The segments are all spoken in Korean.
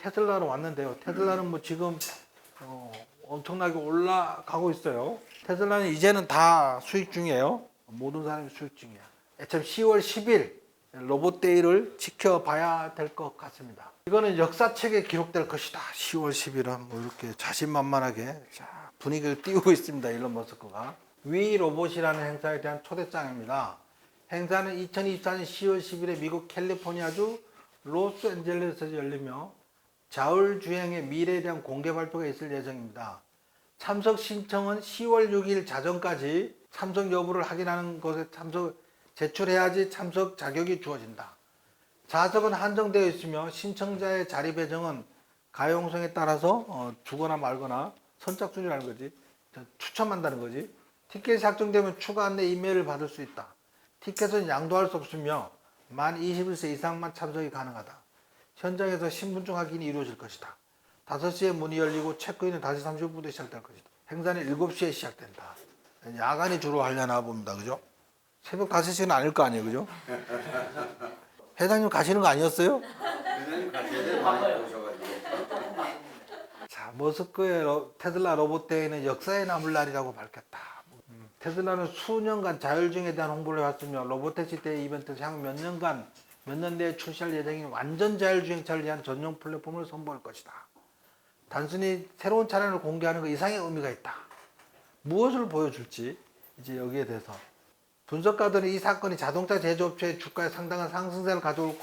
테슬라로 왔는데요. 테슬라는 뭐 지금 엄청나게 올라가고 있어요. 테슬라는 이제는 다 수익 중이에요. 모든 사람이 수익 중이야. 참 10월 10일 로봇데이를 지켜봐야 될 것 같습니다. 이거는 역사책에 기록될 것이다. 10월 10일은 뭐 이렇게 자신만만하게 분위기를 띄우고 있습니다. 일론 머스크가. 위 로봇이라는 행사에 대한 초대장입니다. 행사는 2024년 10월 10일에 미국 캘리포니아주 로스앤젤레스에서 열리며 자율주행의 미래에 대한 공개 발표가 있을 예정입니다. 참석 신청은 10월 6일 자정까지 참석 여부를 확인하는 것에 제출해야지 참석 자격이 주어진다. 좌석은 한정되어 있으며 신청자의 자리 배정은 가용성에 따라서 주거나 말거나 선착순이라는 거지, 추첨한다는 거지. 티켓이 확정되면 추가 안내 이메일을 받을 수 있다. 티켓은 양도할 수 없으며 만 21세 이상만 참석이 가능하다. 현장에서 신분증 확인이 이루어질 것이다. 5시에 문이 열리고 체크인은 5시 30분부터 시작될 것이다. 행사는 7시에 시작된다. 야간이 주로 하려나 봅니다. 그죠? 새벽 5시는 아닐 거 아니에요. 그죠? 회장님 가시는 거 아니었어요? 회장님 가셔야 돼요. 많이 오셔가지고. 자, 머스크의 테슬라 로봇대회는 역사에 남을 날이라고 밝혔다. 테슬라는 수년간 자율주행에 대한 홍보를 해왔으며 로보택시 대회 이벤트에서 향후 몇 년 내에 출시할 예정인 완전 자율주행차를 위한 전용 플랫폼을 선보일 것이다. 단순히 새로운 차량을 공개하는 것 이상의 의미가 있다. 무엇을 보여줄지 이제 여기에 대해서 분석가들은 이 사건이 자동차 제조업체의 주가에 상당한 상승세를 가져올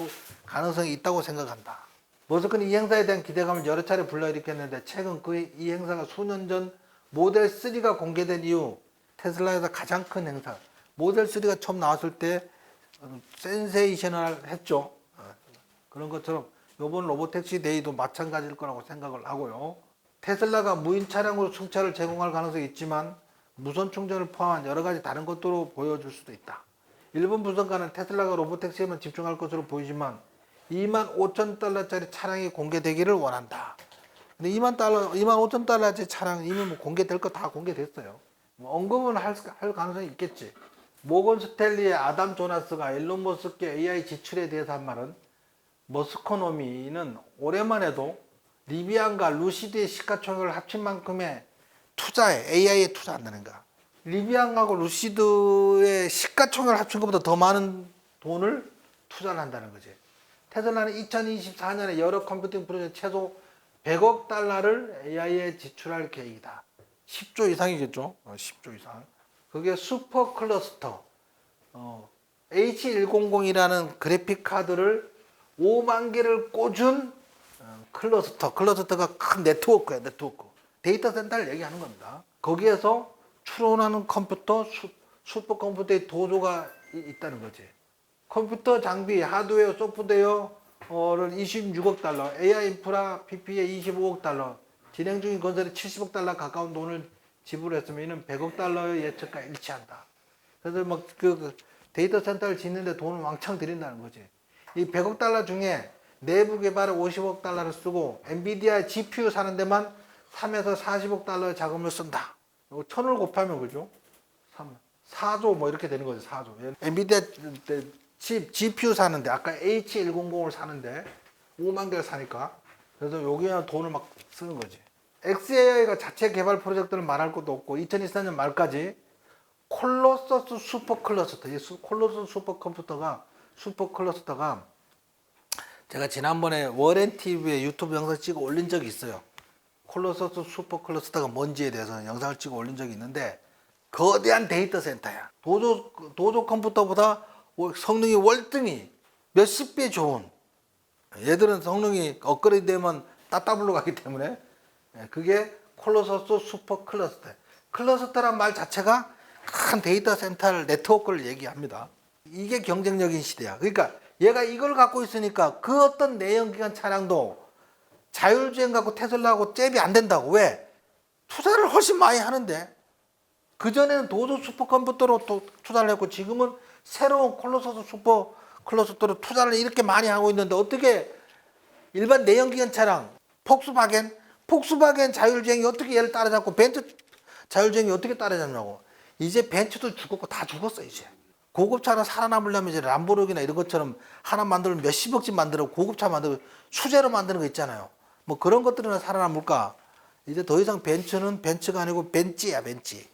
가능성이 있다고 생각한다. 머스크는 이 행사에 대한 기대감을 여러 차례 불러일으켰는데 최근 이 행사가 수년 전 모델 3가 공개된 이후 테슬라에서 가장 큰 행사, 모델 3가 처음 나왔을 때 센세이셔널 했죠. 그런 것처럼 이번 로보택시 데이도 마찬가지일 거라고 생각을 하고요. 테슬라가 무인 차량으로 승차를 제공할 가능성이 있지만 무선 충전을 포함한 여러 가지 다른 것도 보여줄 수도 있다. 일본 분석가는 테슬라가 로보택시에만 집중할 것으로 보이지만 25,000달러짜리 차량이 공개되기를 원한다. 근데 25,000달러짜리 차량 이미 뭐 공개될 거 다 공개됐어요. 뭐 언급은 할 가능성이 있겠지. 모건 스탠리의 아담 조나스가 일론 머스크의 AI 지출에 대해서 한 말은 머스코노미는 올해만 해도 리비안과 루시드의 시가총액을 합친 만큼의 투자에 AI에 투자한다는 거야. 리비안하고 루시드의 시가총액을 합친 것보다 더 많은 돈을 투자를 한다는 거지. 테슬라는 2024년에 여러 컴퓨팅 프로젝트 최소 100억 달러를 AI에 지출할 계획이다. 10조 이상이겠죠. 10조 이상. 그게 슈퍼 클러스터 H100이라는 그래픽 카드를 5만 개를 꽂은 클러스터가 큰 네트워크야. 데이터 센터를 얘기하는 겁니다. 거기에서 추론하는 컴퓨터, 슈퍼컴퓨터의 도조가 있다는 거지. 컴퓨터 장비, 하드웨어, 소프트웨어를 26억 달러, AI 인프라 PP에 25억 달러, 진행 중인 건설에 70억 달러 가까운 돈을 지불했으면 이는 100억 달러의 예측과 일치한다. 그래서 막 그 데이터 센터를 짓는데 돈을 왕창 들인다는 거지. 이 100억 달러 중에 내부 개발에 50억 달러를 쓰고 엔비디아 GPU 사는 데만 3에서 40억 달러의 자금을 쓴다. 이거 1000을 곱하면 그죠? 4조 뭐 이렇게 되는 거죠. 4조. 엔비디아 GPU 사는데 아까 H100을 사는데 5만 개를 사니까 그래서 여기에 돈을 막 쓰는 거지. xAI가 자체 개발 프로젝트를 말할 것도 없고 2024년 말까지 콜로서스 슈퍼클러스터, 이 콜로서스 슈퍼클러스터가 제가 지난번에 워렌TV에 유튜브 영상 찍어 올린 적이 있어요. 콜로서스 슈퍼클러스터가 뭔지에 대해서 영상을 찍어 올린 적이 있는데 거대한 데이터 센터야. 도조 컴퓨터보다 성능이 월등히 몇십 배 좋은, 얘들은 성능이 업그레이드 되면 따따블로 가기 때문에 그게 콜로서스 슈퍼 클러스터. 클러스터란 말 자체가 큰 데이터 센터 네트워크를 얘기합니다. 이게 경쟁력인 시대야. 그러니까 얘가 이걸 갖고 있으니까 그 어떤 내연기관 차량도 자율주행 갖고 테슬라하고 잽이 안 된다고. 왜? 투자를 훨씬 많이 하는데. 그전에는 도조 슈퍼컴퓨터로 투자를 했고 지금은 새로운 콜로서스 슈퍼 클러스터로 투자를 이렇게 많이 하고 있는데 어떻게 일반 내연기관 차량 폭스바겐 자율주행이 어떻게 얘를 따라잡고 벤츠 자율주행이 어떻게 따라잡냐고. 이제 벤츠도 죽었고 다 죽었어. 이제 고급차는 살아남으려면 이제 람보르기나 이런 것처럼 하나 만들면 몇십억씩 만들어 고급차 만들고 수제로 만드는 거 있잖아요. 뭐 그런 것들이나 살아남을까? 이제 더 이상 벤츠는 벤츠가 아니고 벤찌야, 벤찌.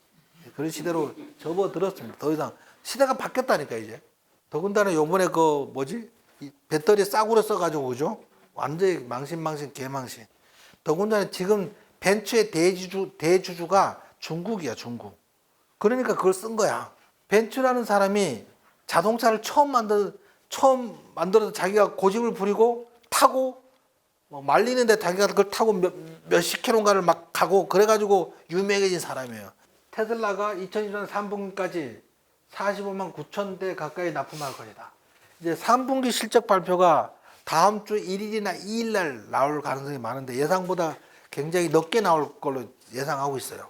그런 시대로 접어들었습니다. 더 이상 시대가 바뀌었다니까 이제. 더군다나 요번에 그 뭐지? 이 배터리 싸구려 써가지고 그죠? 완전히 망신 개망신. 더군다나 지금 벤츠의 대주주가 중국이야, 중국. 그러니까 그걸 쓴 거야. 벤츠라는 사람이 자동차를 처음 만들어서 자기가 고집을 부리고 타고 뭐 말리는데 자기가 그걸 타고 몇십 킬로인가를 막 가고 그래가지고 유명해진 사람이에요. 테슬라가 2024년 3분기까지 45만 9천 대 가까이 납품할 것이다. 이제 3분기 실적 발표가 다음 주 1일이나 2일 날 나올 가능성이 많은데 예상보다 굉장히 늦게 나올 걸로 예상하고 있어요.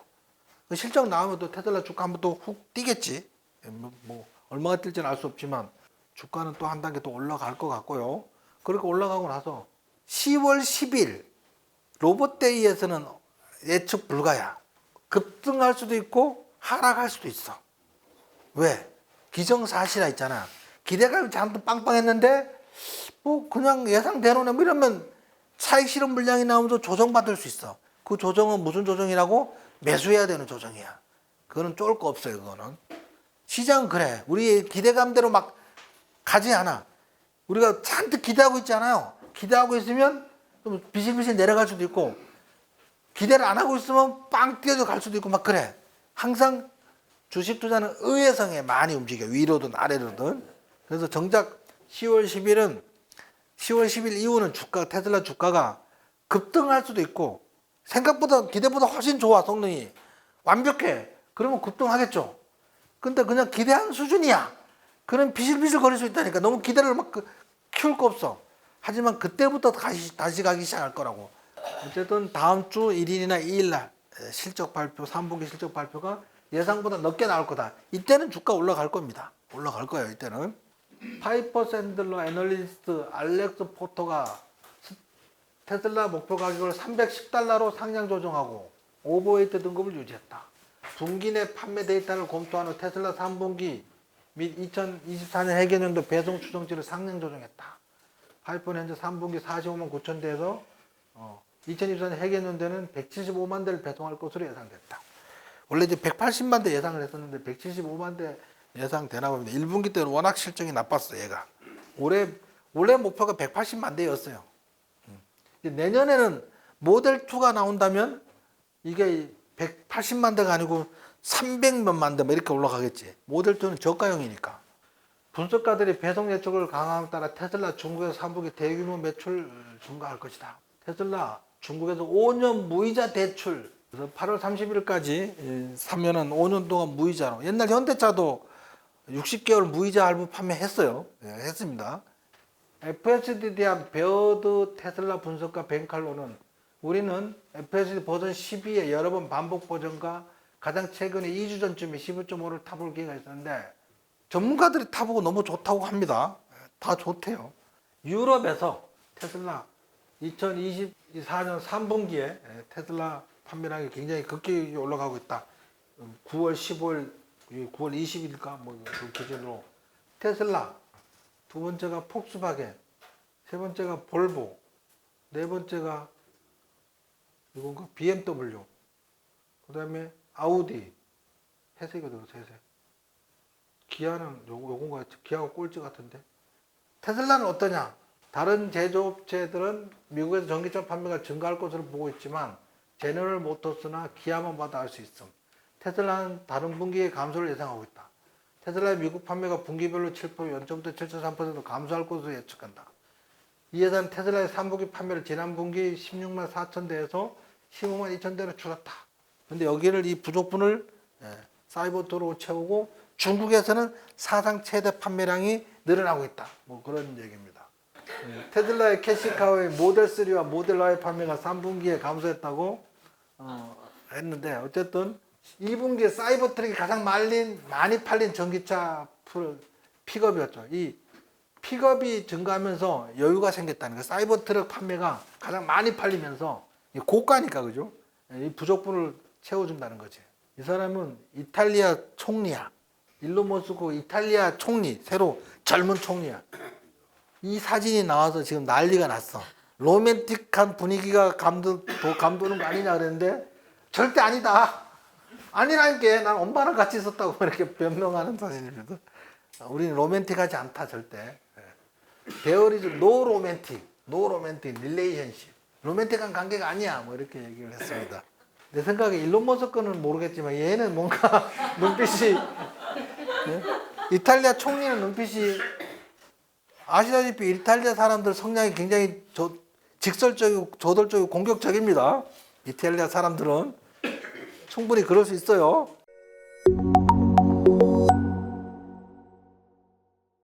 그 실적 나오면 또 테슬라 주가 한번 또 훅 뛰겠지. 뭐 얼마가 뛸지는 알 수 없지만 주가는 또 한 단계 또 올라갈 것 같고요. 그렇게 올라가고 나서 10월 10일 로봇데이에서는 예측 불가야. 급등할 수도 있고 하락할 수도 있어. 왜? 기정사실화 있잖아. 기대감이 잔뜩 빵빵했는데 뭐 그냥 예상대로네 뭐 이러면 차익 실현 물량이 나오면서 조정받을 수 있어. 그 조정은 무슨 조정이라고? 매수해야 되는 조정이야. 그거는 쫄 거 없어요. 그거는. 시장은 그래. 우리 기대감대로 막 가지 않아. 우리가 잔뜩 기대하고 있잖아요. 기대하고 있으면 좀 비실비실 내려갈 수도 있고 기대를 안 하고 있으면 빵 뛰어져 갈 수도 있고 막 그래. 항상 주식 투자는 의외성에 많이 움직여. 위로든 아래로든. 그래서 정작 10월 10일은 10월 10일 이후는 테슬라 주가가 급등할 수도 있고 생각보다 기대보다 훨씬 좋아. 성능이 완벽해. 그러면 급등하겠죠. 근데 그냥 기대한 수준이야. 그럼 비실비실 거릴 수 있다니까. 너무 기대를 막 키울 거 없어. 하지만 그때부터 다시 가기 시작할 거라고. 어쨌든 다음 주 1일이나 2일 날 실적 발표, 3분기 실적 발표가 예상보다 늦게 나올 거다. 이때는 주가 올라갈 겁니다. 올라갈 거예요. 이때는. 파이퍼 샌들러 애널리스트 알렉스 포터가 테슬라 목표 가격을 310달러로 상향 조정하고 오버웨이트 등급을 유지했다. 분기 내 판매 데이터를 검토한 후 테슬라 3분기 및 2024년 회계연도 배송 추정치를 상향 조정했다. 파이퍼는 현재 3분기 45만 9천 대에서 2024년 회계연도에는 175만 대를 배송할 것으로 예상됐다. 원래 이제 180만 대 예상을 했었는데 175만 대 예상되나 봅니다. 1분기 때는 워낙 실적이 나빴어, 얘가. 올해 목표가 180만 대였어요. 내년에는 모델 2가 나온다면 이게 180만 대가 아니고 300몇만 대 이렇게 올라가겠지. 모델 2는 저가형이니까. 분석가들이 배송 예측을 강화함에 따라 테슬라 중국에서 3분기 대규모 매출 증가할 것이다. 테슬라 중국에서 5년 무이자 대출. 그래서 8월 30일까지 사면은 5년 동안 무이자로. 옛날 현대차도 60개월 무이자 할부 판매했어요. 했습니다. FSD에 대한 베어드 테슬라 분석가 벤칼로는 우리는 FSD 버전 12의 여러 번 반복 버전과 가장 최근에 2주 전쯤에 15.5를 타볼 기회가 있었는데 전문가들이 타보고 너무 좋다고 합니다. 다 좋대요. 유럽에서 테슬라 2024년 3분기에 테슬라 판매량이 굉장히 급격히 올라가고 있다. 9월 15일, 9월 20일일까 그 기준으로 테슬라, 두 번째가 폭스바겐, 세 번째가 볼보, 네 번째가 이건가 BMW, 그 다음에 아우디, 회색이거든요, 회색. 기아는 요건가 기아가 꼴찌 같은데. 테슬라는 어떠냐? 다른 제조업체들은 미국에서 전기차 판매가 증가할 것으로 보고 있지만 제너럴 모터스나 기아만 봐도 알 수 있음. 테슬라는 다른 분기에 감소를 예상하고 있다. 테슬라의 미국 판매가 분기별로 7%, 연청도 7.3% 감소할 것으로 예측한다. 이 회사는 테슬라의 3분기 판매를 지난 분기 16만 4천 대에서 15만 2천 대로 줄였다. 근데 여기를 이 부족분을 사이버트로 채우고 중국에서는 사상 최대 판매량이 늘어나고 있다. 뭐 그런 얘기입니다. 테슬라의 캐시카우의 모델 3와 모델 Y의 판매가 3분기에 감소했다고 했는데 어쨌든 2분기에 사이버트럭이 가장 많이 팔린 전기차 픽업이었죠. 이 픽업이 증가하면서 여유가 생겼다는 거예요. 사이버트럭 판매가 가장 많이 팔리면서 고가니까 그죠? 이 부족분을 채워준다는 거지. 이 사람은 이탈리아 총리야. 일론 머스크 이탈리아 총리, 새로 젊은 총리야. 이 사진이 나와서 지금 난리가 났어. 로맨틱한 분위기가 감도는 거 아니냐 그랬는데 절대 아니다. 아니라니까 난 엄마랑 같이 있었다고 이렇게 변명하는 사진입니다. 우리는 로맨틱하지 않다 절대. There is no romantic relationship. 로맨틱한 관계가 아니야. 뭐 이렇게 얘기를 했습니다. 내 생각에 일론 머스크는 모르겠지만 얘는 뭔가 눈빛이 네? 이탈리아 총리는 눈빛이 아시다시피 이탈리아 사람들 성향이 굉장히 직설적이고 저돌적이고 공격적입니다. 이탈리아 사람들은 충분히 그럴 수 있어요.